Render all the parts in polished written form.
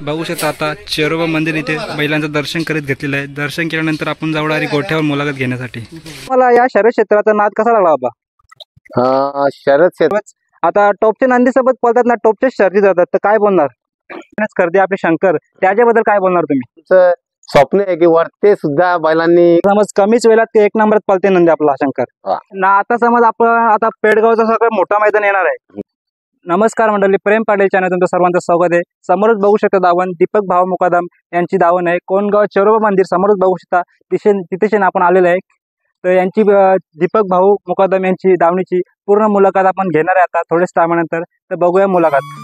बघू शकता आता चेरोबा मंदिर इथे बैलांचं दर्शन करीत घेतलेलं आहे। दर्शन केल्यानंतर आपण जाऊ डायरेक्ट गोठ्यावर मुलाखत घेण्यासाठी। मला या शर्यत क्षेत्राचा नाद कसा लागला बाबा? शरद क्षेत्र आता टॉपच्या नंदी सोबत पळतात ना, टॉपच्या शर्यती जातात, तर काय बोलणार? खरेदी आपले शंकर, त्याच्याबद्दल काय बोलणार तुम्ही? तुमचं स्वप्न आहे की वरते सुद्धा बैलांनी समज कमीच वेळात ते 1 नंबरात पळते नंदी आपला शंकर हा. ना। आता समज आपण आता पेडगावचा सगळं मोठा मैदान येणार आहे। नमस्कार मंडळी, प्रेम पाटील चॅनल तुमचं सर्वांचं स्वागत आहे। समोरच बघू शकता दावण दीपक भाऊ मुकादम यांची दावण आहे। कोणगाव चेरोबा मंदिर समोरच बघू शकता, तिथे आपण आलेलो आहे। तर यांची दीपक भाऊ मुकादम यांची दावणीची पूर्ण मुलाखत आपण घेणार आहे आता थोडेच टायमानंतर। तर बघूया मुलाखत।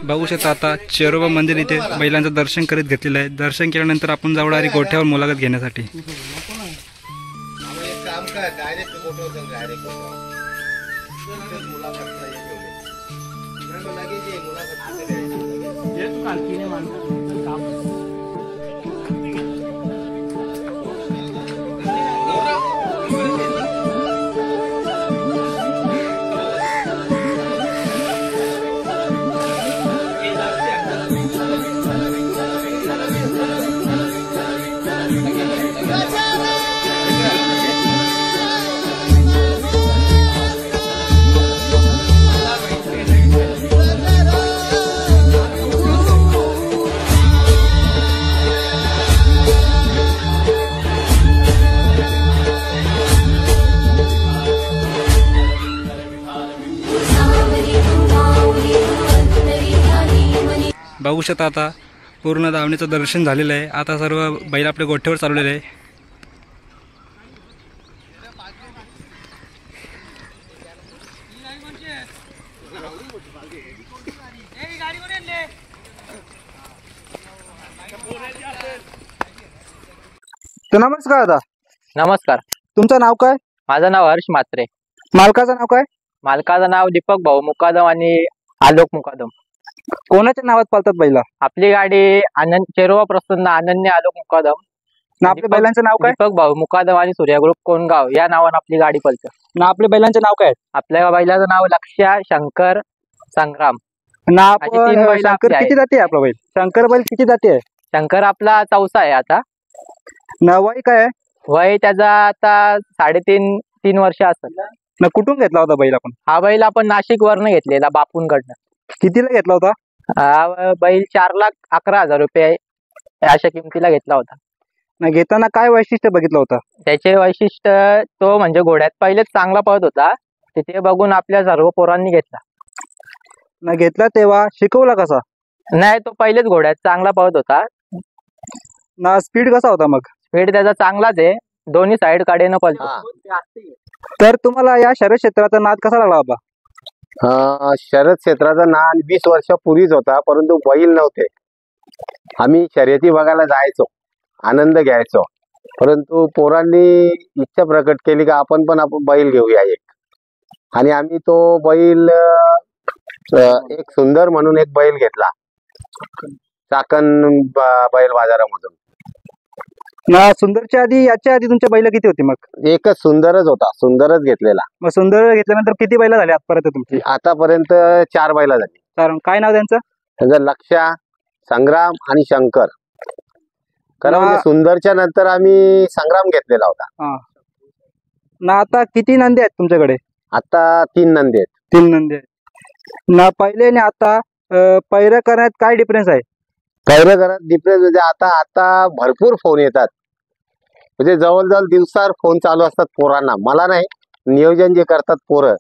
बघू शकता आता चेरोबा मंदिर इथे बैलांचं दर्शन करीत घेतलेलं आहे। दर्शन केल्यानंतर आपण जाऊ डायरेक्ट गोठ्यावर मुलाखत घेण्यासाठी। बघू शकता आता पूर्ण दावणीचं दर्शन झालेलं आहे। आता सर्व बैल आपल्या गोठ्यावर चालवलेले आहे। तर नमस्कार दादा। नमस्कार, तुमचं नाव काय? माझं नाव हर्ष म्हात्रे। मालकाचं नाव काय? मालकाचं नाव दीपक भाऊ मुकादम आणि आलोक मुकादम। कोणाच्या नावात पळतात बैला? आपली गाडी आनंद चेरोबा प्रसन्न अनन्य आलोक मुकादम ना आपल्या बैलांचं नाव काय? दीपक भाऊ मुकादम आणि सूर्या ग्रुप कोणगाव या नावाने आपली गाडी पळते। ना आपल्या बैलांचं नाव काय? आपल्या बैलाचं नाव लक्ष्या, शंकर, संग्राम। ना अशी 3 बैल शंकर आपली किती जाते आपला बैल? शंकर बैल किती जाते? शंकर आपला 4था आहे आता। ना वय काय आहे? वय त्याचा आता 3.5 वर्ष असेल। ना कुठून घेतला होता बैल आपण? हा बैल आपण नाशिक वरनं घेतलेला बापूंकडनं। कितीला घेतला होता? हा बैल 4,11,000 रुपये अशा किमतीला घेतला होता। ना घेताना काय वैशिष्ट्य बघितलं होतं? त्याचे वैशिष्ट्य तो म्हणजे घोड्यात पहिलेच चांगला पळत होता, तिथे बघून आपल्या सर्व पोरांनी घेतला। ना घेतला तेव्हा शिकवला कसा? नाही, तो पहिलेच घोड्यात चांगला पळत होता। ना स्पीड कसा होता? मग स्पीड त्याचा चांगलाच आहे, दोन्ही साइड काडेनं पळतो। तर तुम्हाला या शर्यत क्षेत्राचा नाद कसा लागला बाबा? शरद क्षेत्राचा नाद 20 वर्षापूर्वीच होता, परंतु बैल नव्हते। आम्ही शर्यती बघायला जायचो, आनंद घ्यायचो, परंतु पोरांनी इच्छा प्रकट केली की आपण बैल घेऊया एक। आणि आम्ही तो बैल एक सुंदर म्हणून एक बैल घेतला चाकण बैल बाजारामधून। ना सुंदरच्या आधी याच्या आधी तुमच्या बैल किती होती? मग एकच सुंदरच होता, सुंदरच घेतलेला। मग सुंदर घेतल्यानंतर किती बैल झाले आतापर्यंत तुमची? आतापर्यंत 4 बैला झाली। कारण काय नाव त्यांचं? त्याचं लक्ष्या, संग्राम आणि शंकर। कारण म्हणजे सुंदरच्या नंतर आम्ही संग्राम घेतलेला होता। ना आता किती नंदी आहेत तुमच्याकडे? आता 3 नंदी आहेत। 3 नंदी आहेत ना। पहिले आणि आता पैरा करण्यात काय डिफरन्स आहे? खैर घरात डिफरन्स म्हणजे आता भरपूर फोन येतात, म्हणजे जवळजवळ दिवसावर फोन चालू असतात पोरांना. मला नाही, नियोजन जे करतात पोरं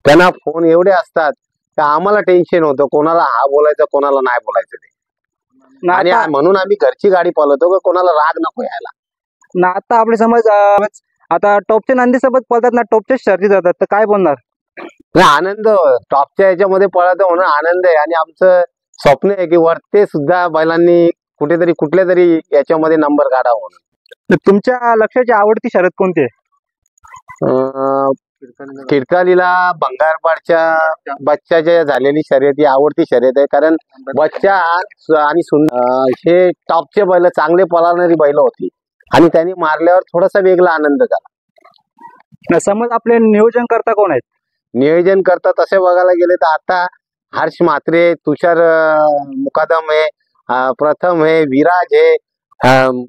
त्यांना फोन एवढे असतात का आम्हाला टेन्शन होतं कोणाला हा बोलायचं कोणाला नाही बोलायचं ते. ना आणि आता म्हणून आम्ही घरची गाडी पळवतो का कोणाला राग नको यायला. ना आता आपले समज आता टॉपच्या नंदी सोबत पळतात ना, टॉपच्या शर्यती जातात, तर काय बोलणार? नाही, आनंद टॉपच्या याच्यामध्ये पळत म्हणून आनंद आहे. आणि आमचं स्वप्न आहे की वरते सुद्धा बैलांनी कुठेतरी कुठल्या तरी याच्यामध्ये नंबर काढावा म्हणून. तर तुमच्या लक्षाची आवडती शर्यत कोणती आहे? किरकालीला भंगारपाडच्या बच्चाच्या झालेली शर्यत ही आवडती शर्यत आहे. कारण बच्चा आणि हे टॉपचे बैल चांगले पळणारी बैल होती आणि त्यांनी मारल्यावर थोडासा वेगळा आनंद झाला. ना समज आपले नियोजन करता कोण आहेत? नियोजन करता तसे बघायला गेले तर आता हर्ष म्हात्रे, तुषार मुकादम आहे, प्रथम आहे, विराज आहे,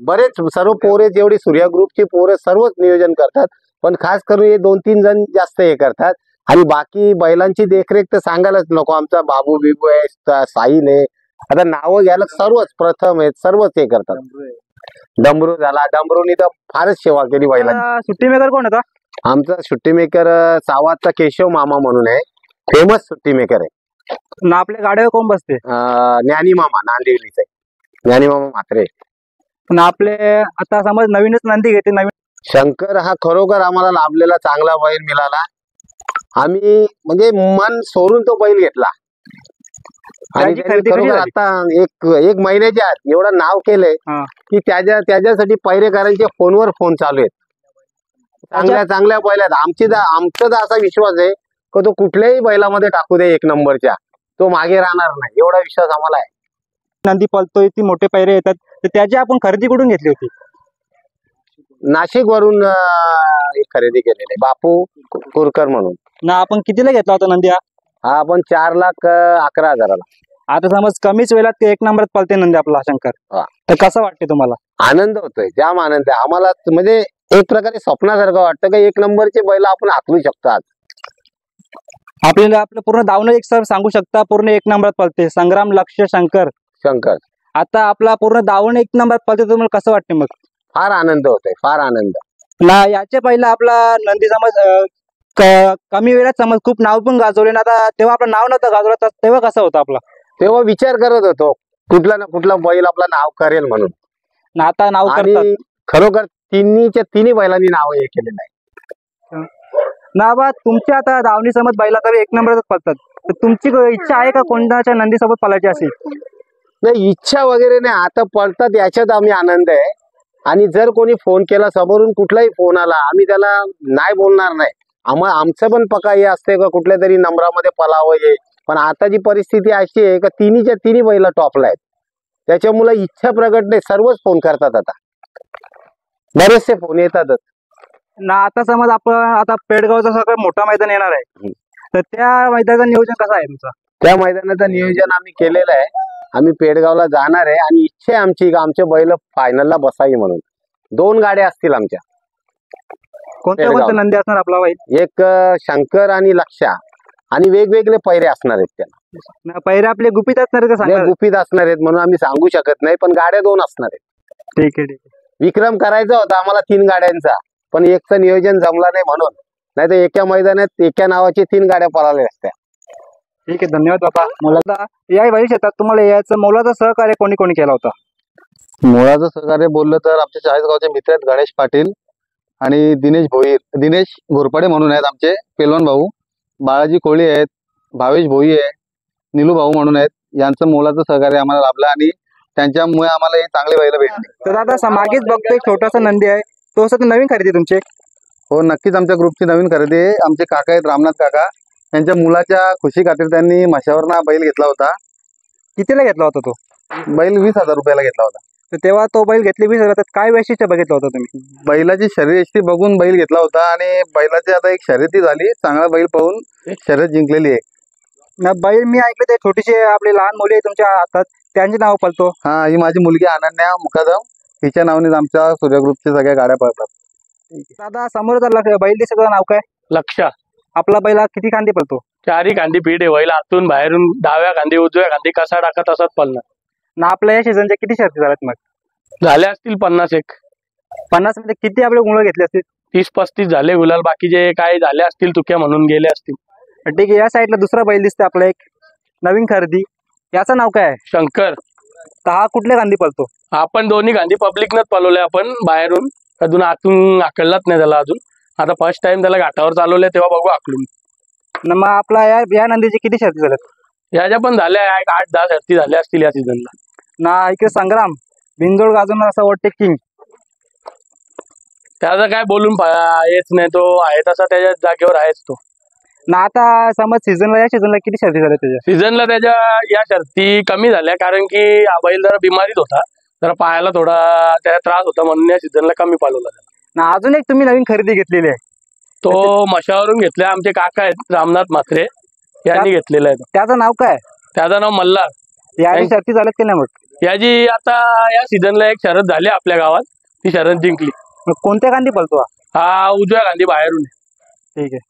बरेच सर्व पोरे जेवढी सूर्या ग्रुपची पोरे सर्वच नियोजन करतात. पण खास करून हे 2-3 जण जास्त हे करतात. आणि बाकी बैलांची देखरेख तर सांगायलाच नको. आमचा बाबू बिबू आहे, साहिल आहे, आता नावं घ्यायला सर्वच प्रथम आहेत, सर्वच हे करतात. डमरू झाला, डमरूनी तर फारच सेवा केली बैलांची. सुट्टी मेकर कोण होता? आमचा सुट्टी मेकर सावादचा केशव मामा म्हणून आहे, फेमस सुट्टी मेकर आहे. ना आपल्या गाड्यावर कोण बसते? ज्ञानी मामा नांदेडलीचा आहे, ज्ञानी मामा म्हात्रे. ना आपले आता समज नवीनच नंदी घेते, नवीन शंकर हा खरोखर आम्हाला लाभलेला चांगला बैल मिळाला. आम्ही म्हणजे मन सोडून तो बैल घेतला आणि त्याची त्यांनी खरेदी कशी खरोखर झाली? आता एक महिन्याच्या आत एवढं नाव केलंय हा. की त्याच्यासाठी पैरेकरांचे फोनवर फोन चालू आहेत. चांगल्या बैल आहेत. आमचा तर असा विश्वास आहे की तो कुठल्याही बैलामध्ये टाकू दे एक नंबरच्या, तो मागे राहणार नाही, एवढा विश्वास आम्हाला आहे. नंदी पळतोय, ती मोठे पैरे येतात, तर त्याची आपण खरेदी कुठून घेतली होती? नाशिक वरून खरेदी केलेली बापू कुरकर म्हणून. ना आपण कितीला घेतला होता नंदी हा? हा आपण 4,11,000ला. आता समज कमीच वेळात ते 1 नंबरात पळते नंदी आपला शंकर, हा. तर कसं वाटते तुम्हाला? आनंद होतोय, जाम आनंद आहे आम्हाला. म्हणजे एक प्रकारे स्वप्नासारखं वाटतं की 1 नंबरचे बैल आपण हाकलू शकतो आज. आपल्याला आपलं पूर्ण दावणं एक सर सांगू शकता, पूर्ण 1 नंबरात पळते संग्राम लक्ष शंकर. शंकर आता आपला पूर्ण दावण 1 नंबरात पळते, तुम्हाला कसं वाटते मग? फार आनंद होतोय, फार आनंद. ना याच्या पहिला आपला नंदी समज कमी वेळात समज खूप नाव पण गाजवले ना, आता तेव्हा आपलं नाव नव्हतं गाजवलं, तेव्हा कसं होतं आपला? तेव्हा विचार करत होतो कुठला ना कुठला बैल आपला नाव करेल म्हणून. ना आता नाव करतात. आणि खरोखर तिन्ही बैलांनी नाव हे केलेलं आहे. ना बा तुमच्या आता दावणी समज बैला तर 1 नंबरात पळतात, तर तुमची इच्छा आहे का कोणत्याच्या नंदी सोबत पळायची अशी? नाही, इच्छा वगैरे नाही, आता पळतात याच्यात आम्ही आनंद आहे. आणि जर कोणी फोन केला समोरून, कुठलाही फोन आला, आम्ही त्याला नाही बोलणार नाही. आमचं पण पक्का हे असते का कुठल्या तरी नंबरामध्ये पळावं हे. पण आताची परिस्थिती अशी आहे का तिन्ही बैल टॉपला आहेत, त्याच्यामुळे इच्छा प्रगट नाही, सर्वच फोन करतात. आता बरेचसे फोन येतातच. ना आता समज आपण आता पेडगावचं सगळं मोठा मैदान येणार आहे, तर त्या मैदानाचं नियोजन कसं आहे तुमचं? त्या मैदानाचं नियोजन आम्ही केलेलं आहे. आम्ही पेडगावला जाणार आहे आणि इच्छा आहे आमची का आमचे बैल फायनलला बसावी म्हणून. 2 गाड्या असतील आमच्या. कोणत्या पेडगाव. कोणत्या नंदी असणार आपला बैल? एक शंकर आणि लक्षा, आणि वेगवेगळे पैरे असणार आहेत त्याला. ना पहिरे आपले गुपित असणार का लय सांगा? गुपित असणार आहेत म्हणून आम्ही सांगू शकत नाही, पण गाड्या 2 असणार आहेत. ठीक आहे, ठीक आहे. विक्रम करायचा होता आम्हाला 3 गाड्यांचा, पण एकचं नियोजन जमला नाही म्हणून. नाही तर एका मैदानात एका नावाची 3 गाड्या पळाल्या असत्या. ठीक आहे, धन्यवाद बाबा. मला या बैल शेतात तुम्हाला यायचं मोलाचं सहकार्य कोणी कोणी केला होता? मुळाचं सहकार्य बोललं तर आमच्या चाळीसगावचे मित्र आहेत गणेश पाटील आणि दिनेश घोरपडे म्हणून आहेत आमचे पेलवान भाऊ. बाळाजी कोळी आहेत, भावेश भोई आहे, निलू भाऊ म्हणून आहेत. यांचं मोलाचं सहकार्य आम्हाला लाभलं आणि त्यांच्यामुळे आम्हाला हे चांगले बैल भेटले. तर आता मागेच बघतो एक छोटासा नंदी आहे, तो असं नवीन खरेदी तुमचे? हो, नक्कीच आमच्या ग्रुपची नवीन खरेदी आहे. आमचे काका आहेत रामनाथ काका, त्यांच्या मुलाच्या खुशी खातीर त्यांनी म्हशावरनं बैल घेतला होता. कितीला घेतला होता तो बैल 20,000 रुपयाला घेतला होता. तर तेव्हा तो बैल घेतली 20,000, तर काय वैशिष्ट्य बघितलं होतं तुम्ही? बैलाची शर्यती बघून बैल घेतला होता आणि बैलाची आता एक शर्यती झाली, चांगला बैल पाहून शर्यत जिंकलेली आहे. ना बैल मी ऐकले ते छोटीशी आपली लहान मुली आहे तुमच्या हातात, त्यांची नाव पळतो. हा, ही माझी मुलगी अनन्या मुकादम, हिच्या नावाने आमच्या सूर्य ग्रुपच्या सगळ्या गाड्या पळतात. दादा समोर बैल दिसत नाव काय? लक्ष. आपला बैला किती खांदी पळतो? 4 खांदी पीठ आहे, बैल आतून बाहेरून डाव्या खांदी उजव्या खांदी कसा टाकत तसाच पळणार. ना आपल्या या सीझनच्या किती शर्ती झाल्यात मग? झाले असतील 50-1, 50 मध्ये किती आपले मुलं घेतले असतील? 30-35 झाले गुलाल. बाकीचे काय झाले असतील तुक्या म्हणून गेले असतील. ठीक आहे, या साईडला दुसरा बैल दिसते आपला एक नवीन खरेदी, याचं नाव काय आहे? शंकर. तर हा कुठल्या गांधी पळतो? आपण दोन्ही गांधी पब्लिकनच पळवले, आपण बाहेरून अजून आतून आकललाच नाही त्याला अजून. आता फर्स्ट टाइम त्याला घाटावर चालवले तेव्हा बघू आकलून. न मग आपला या नंदीचे किती शर्ती झाल्यात? याच्या पण झाल्या 8-10 शर्ती झाल्या असतील या सीझनला. ना इकडे संग्राम बिनजोड गाजवणार असं वाटते किंग, त्याचं काय बोलून हेच नाही, तो आहे तसा त्याच्या जागेवर आहेच तो. ना आता समज या सीझनला किती शर्ती झाल्या त्याच्या? सीझनला त्याच्या या शर्ती कमी झाल्या, कारण की हा बैल जरा बिमारीत होता, जरा पायाला थोडा त्याचा त्रास होता, म्हणून या सीझनला कमी पाळवला त्याला. ना अजून एक तुम्ही नवीन खरेदी घेतलेली आहे, तो मशावरून घेतलाय. आमचे काका आहेत रामनाथ म्हात्रे, यांनी घेतलेला आहे. त्याचं नाव काय? त्याचं नाव मल्हार. या शर्ती झाल्यात की नाही मग? याची आता या सीझनला एक शरद झाली आपल्या गावात, ती शरद जिंकली. मग कोणत्या गांधी पळतो हा? हा उजव्या गांधी बाहेरून आहे. ठीक आहे.